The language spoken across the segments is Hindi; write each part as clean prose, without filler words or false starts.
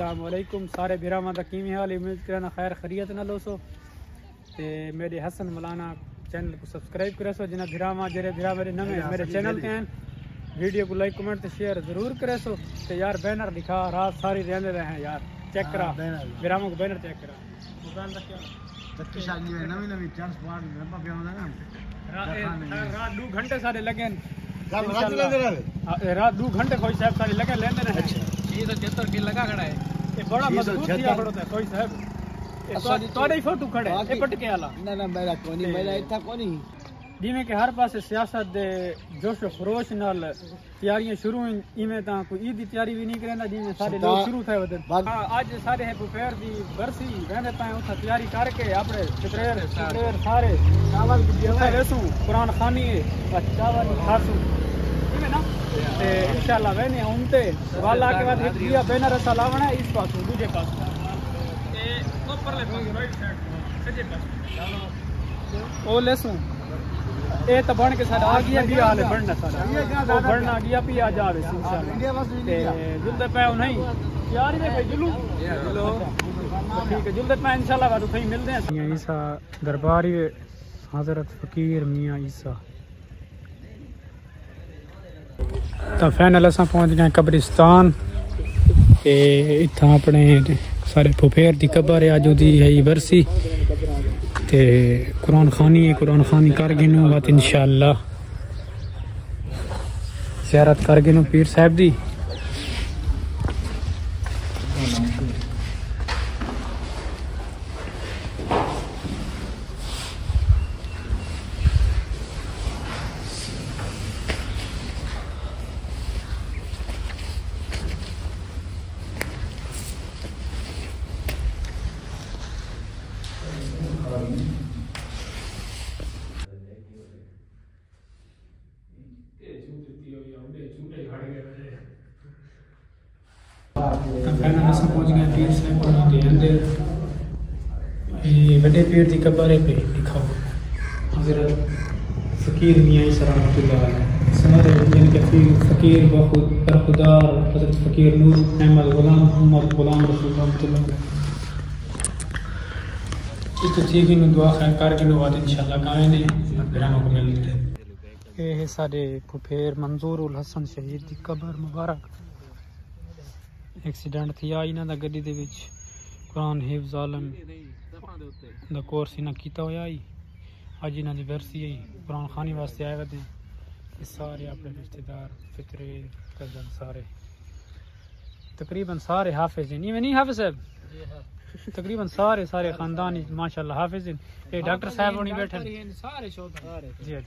अस्सलाम वालेकुम सारे बिरामा दा किवें हाल उम्मीद करना खैर खैरियत ना लोसो ते मेरे हसन मौलाना चैनल को सब्सक्राइब करे सो जिन्हें बिरामा जेरे बिरा मेरे नवे मेरे चैनल के हैं वीडियो को लाइक कमेंट शेयर जरूर करे सो ते यार बैनर दिखा रात सारी रहने रहे हैं यार चेक करा बिरामा को बैनर चेक करा दुकान का क्या शक्तिशाली है नवी नवी चांस पार लंबा पे होना ना रात 2 घंटे सारे लगे रात 2 घंटे कोई साहब सारे लगे लेंदे रहे ये तो 76 किलो लगा खड़ा है ये बड़ा मजबूत दिया खड़ा है कोई साहब तोड़े ही फोटो खड़े ए पटके वाला ना ना मेरा कोनी मेरा इतना कोनी जिमें कि हर पासे सियासत दे जोश खरोश नाल तैयारियां शुरू हैं इवें ता कोई ईद की तैयारी भी नहीं करना जिमें सारे लोग शुरू थे वदन हां आज सारे है दोपहर दी बरसी रहने पाए उस तैयारी करके अपने चित्रेर सारे चावल की देवा रेसू कुरान खानी चावल खासू इवें ना ते इंशाल्लाह वेने उनते वाला के बाद एक दिया बैनर ऐसा लावना है इस पास दूसरे पास ए ऊपर ले राइट साइड सजे पास ओ लेसू ए तो बन के साडा आ गया भी हाल बढ़ना साडा वो बढ़ना गया भी आ जावे इंशाल्लाह ते जुलदे पे नहीं यार ये भाई जुलू ठीक है जुलदे पे इंशाल्लाह बाद कहीं मिलते हैं मियां ईसा दरबारी हजरत फकीर मियां ईसा तो फाइनल असां पहुंच गए कब्रिस्तान ते इत्थां अपने सारे फुफेर दी कबर है अज दी है बरसी ते कुरान खानी कर गिनो बात इंशाअल्लाह ज़ियारत कर गिनो पीर साहब दी पहुंच गए पीर साहब के अंदर बड़े पीर की कब्र पे दिखाओ हजरत फकीर मियां ईसा रहमतुल्लाह सारे जिनके फकीर बरखुदार हजरत फकीर नूर अहमद गुलाम रसूल रहमतुल्लाह इस ठीक इन दुआ खैर करके नो बात इंशाल्लाह काए ने बिरामा को मिलते ये है सारे फुफेर मंजूर उल हसन शहीद की कब्र मुबारक एक्सीडेंट थी आई इन्हों का गड्डी दे विच कुरान हिफ्ज़ आलम दा कोर्स इन्हें किया होया ही अज इन्हों की बरसी आई कुरान खानी वास्ते आए वे सारे अपने रिश्तेदार फितरे कजन सारे तकरीबन सारे हाफिज हैं नहीं हाफिज साहब तकरीबन सारे खानदान माशाल्लाह हाफिज हैं ये डॉक्टर साहब होनी बैठे सारे जी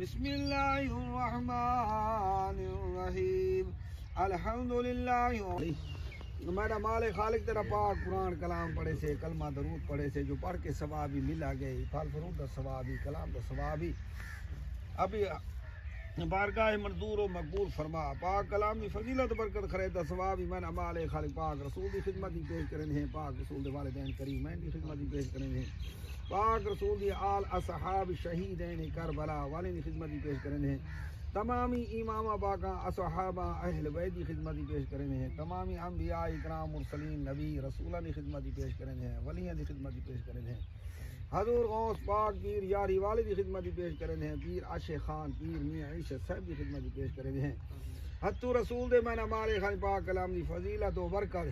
बिस्मिल्लाहिर्रहमानिर्रहीम अल्हम्दुलिल्लाह। मेरा माले खालिक तेरा पाक कुरान कलाम पढ़े से, कलमा दरूद पढ़े से, जो पढ़ के सवाब भी मिला गए, फल फरूद दा सवाब भी, कलाम दा सवाब भी अभी बारगाह मंजूर व मकबूल फरमा। पाक कलाम की फजीलत बरकत खरीद दा सवाब भी मैंने माले खालिक पाक रसूल की खिदमत ही पेश करें हैं। पाक रसूल दे वालिदैन करीमैन की खिदमत ही पेश करें हैं। पाक रसूल दी आल असहाब शहीदैन करबला वाले की खिदमत ही पेश करें हैं। तमामी इमामा बाका असहाबा अहल बैत की खिदमत ही पेश करें हैं। तमामी अंबिया इकराम मुरसलीन नबी रसूला की खिदमत ही पेश करें हैं। वलियां की खिदमत ही पेश करें हैं। हजूर गौस पाक पीर यारी वाले की खिदमत ही पेश करें हैं। पीर आशे खान पीर मियां ईशा साहब की खिदमत ही पेश करें हैं। हत्तू रसूल दे मैंने मारे खान पाक कलाम की फजीलत व बरकत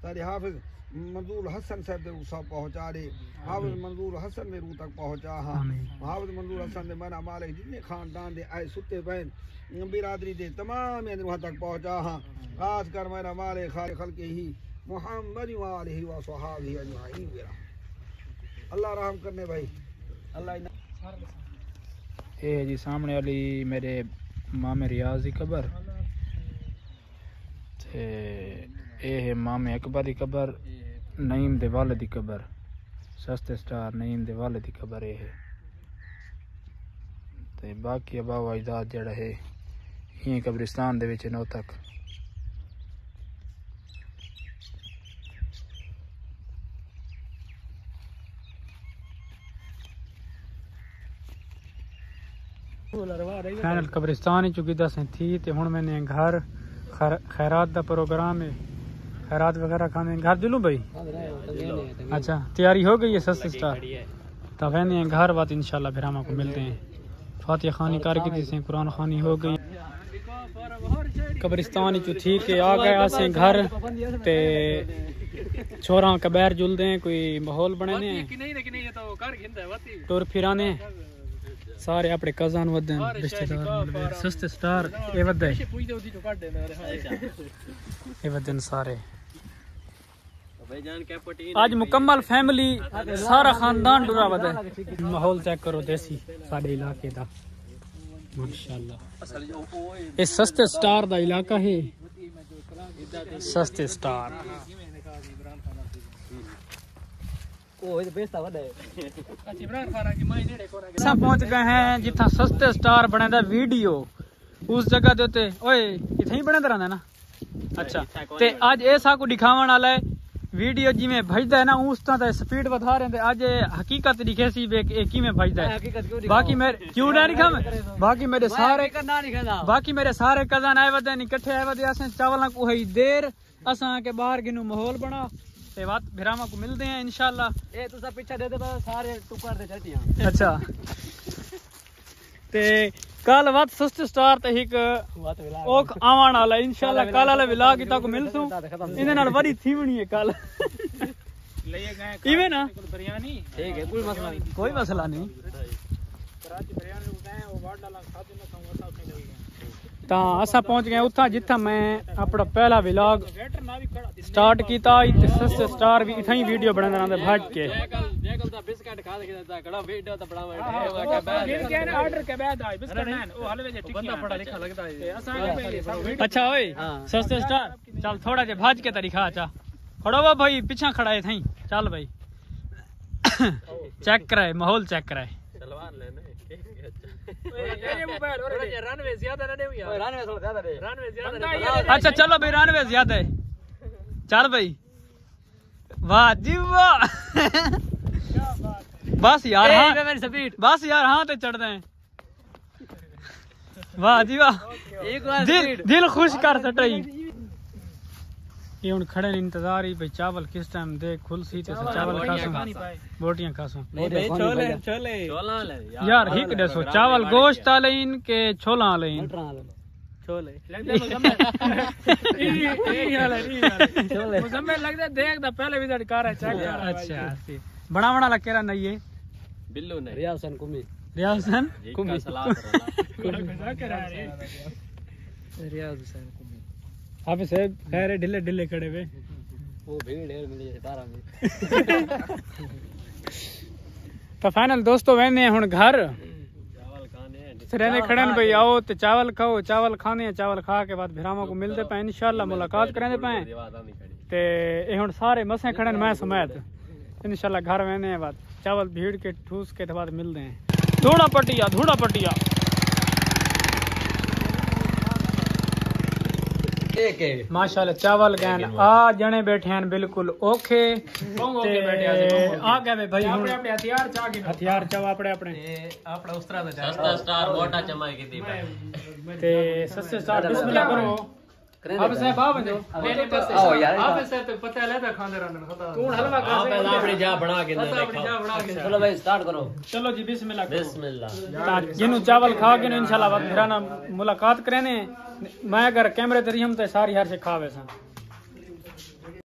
तारे हाफिज मंजूर हसन साहब दे रूह पहुँचा दे। हाफिज मंजूर हसन दे रूह तक पहुँचा। हाँ हाफिज मंजूर हसन दे मैंने मारे जितने खानदान दे आए सुते बहन बिरादरी दे तमाम रूह तक पहुँचा। हाँ खास कर मैंने मारे खाल के ही मोहम्मद वालिही व सहाबी अजमाइन। अल्लाह रहम करने भाई। अल्लाह ये जी सामने वाली मेरे मामे रियाज की कबर ते ये है मामे अकबर की कबर, नईम दे वालिद की कबर, सस्ते स्टार नईम दे वालिद की कबर ये है। ते बाकी अबाव अजदाद जड़ा है ये कब्रिस्तान दे विच नौ तक। फाइनल कब्रिस्तान ही चुकी दस थी ते हुण मैंने घर खैरात दा प्रोग्राम है, खैरात वगैरह खाने घर जुलूं भाई। अच्छा तैयारी हो गई है सस्ते स्टार तब वैने घर बात इंशाल्लाह फिर हम आपको मिलते हैं। फातिहा खानी करके जिसे कुरान खानी हो गई कब्रिस्तान ही ठीक है। आ गए असें घर ते छोरा कबैर जुलते हैं, कोई माहौल बने ने टुर फिराने सारे अपने कज़न वदन रिश्तेदार सस्ते स्टार ए वदे ए वदन सारे आज मुकम्मल फैमिली सारा खानदान डुरा वदे। माहौल चेक करो देसी साडे इलाके दा माशाल्लाह। ये सस्ते स्टार दा इलाका है, सस्ते स्टार पहुंच गए हैं जिथा सस्ते स्टार बने दा वीडियो उस जगह दे उत्ते ओए इथे ही बने रहंदा ना। अच्छा ते आज ऐसा को दिखावन वाला है वीडियो जिवें भजदा है ना उस तरह स्पीड बता रहे थे। आज हकीकत लिखे सी वे किवें भजदा है। बाकी मेरे क्यों ना लिखा मैं बाकी मेरे सारे कज़न आए वदे इकट्ठे आए वदे असें चावलां को है देर असां के बाहर गिनु माहौल बना ते बात भिरामा को मिलते हैं इंशाल्लाह। ए तुसा पीछे दे दे सारे टुकड़ दे चटियां। अच्छा ते कल बात सस्ते स्टार ते एक ओक आवन वाला इंशाल्लाह कल वाले व्लॉग की तक मिलसू इने नाल बड़ी थीवणी है कल ले गए इवे ना बिरयानी ठीक है कोई मसला नहीं कराची बिरयानी गए ओ वाड डाला खाते ना खाऊंगा सब ले गए ता असा पहुंच गए उथा जिथा मैं अपना पहला व्लॉग स्टार्ट किया। इत्ते सस्ते स्टार भी इथा ही वीडियो बनांदा रहंदा भज के जेकल दा बिस्किट खा के दा गड़ा वीडियो ता बड़ा के ऑर्डर के बाद आई बिस्किट ना ओ हलवे जे टिक्की बंदा पढ़ा लिखा लगदा है असा। अच्छा ओए सस्ते स्टार चल थोड़ा जे भज के तरीका अच्छा खड़ो वा भाई पीछे खड़ा है थई चल भाई चेक कराए माहौल चेक कराए सलवान लेने अच्छा चलो भाई रनवे ज्यादा है चल भाई वाह जी वाह बस यार हाँ बस यार हाँ तो चढ़ते हैं वाह जी वाह दिल खुश कर सटाई। ये हुन खड़े इंतजार ही भाई चावल किस टाइम दे खुलसी ते चावल खासो बोटियां खासो छोले यार हिक दसो चावल गोश्त लेन के छोला लेन छोले मुझे लगदा देख दा पहले विजिट कर है चेक कर। अच्छा बनावना ला केरा नहीं है बिल्लू ने रियासन कुमी रियासन हाफिज साहब खैर है ढिले ढिले खड़े हुए वो भीड़ है मिली 12 में तो फाइनल दोस्तों वैने हुन घर चावल खाने रहने खड़े भाई आओ तो चावल खाओ, चावल खाने, चावल खा के बाद फिरामा को मिलते पे इंशाल्लाह मुलाकात करेंगे पे ते ये हुन सारे मसे खड़े मैं समेत इंशाल्लाह घर वेने बाद चावल भीड़ के ठूस के बाद मिलते हैं। धूड़ा पटिया माशाल्लाह चावल गैन आ जने बैठे हैं बिल्कुल ओके आ गए भाई अपने हथियार चाव अपने उस तरह सस्ता स्टार मोटा चमाई की दी ते सस्ते स्टार बिस्मिल्लाह करो आप साहब आ बनो मेरे पास आओ यार आप से तो पता लेता खाने रहने खता तू हलवा कर आप अपनी जा बना के देखो चलो भाई स्टार्ट करो चलो जी बिस्मिल्लाह जिनु चावल खा के इंशाल्लाह फिर ना मुलाकात करेने मैं अगर कैमरे तरी हम तो सारी हर से खावे सा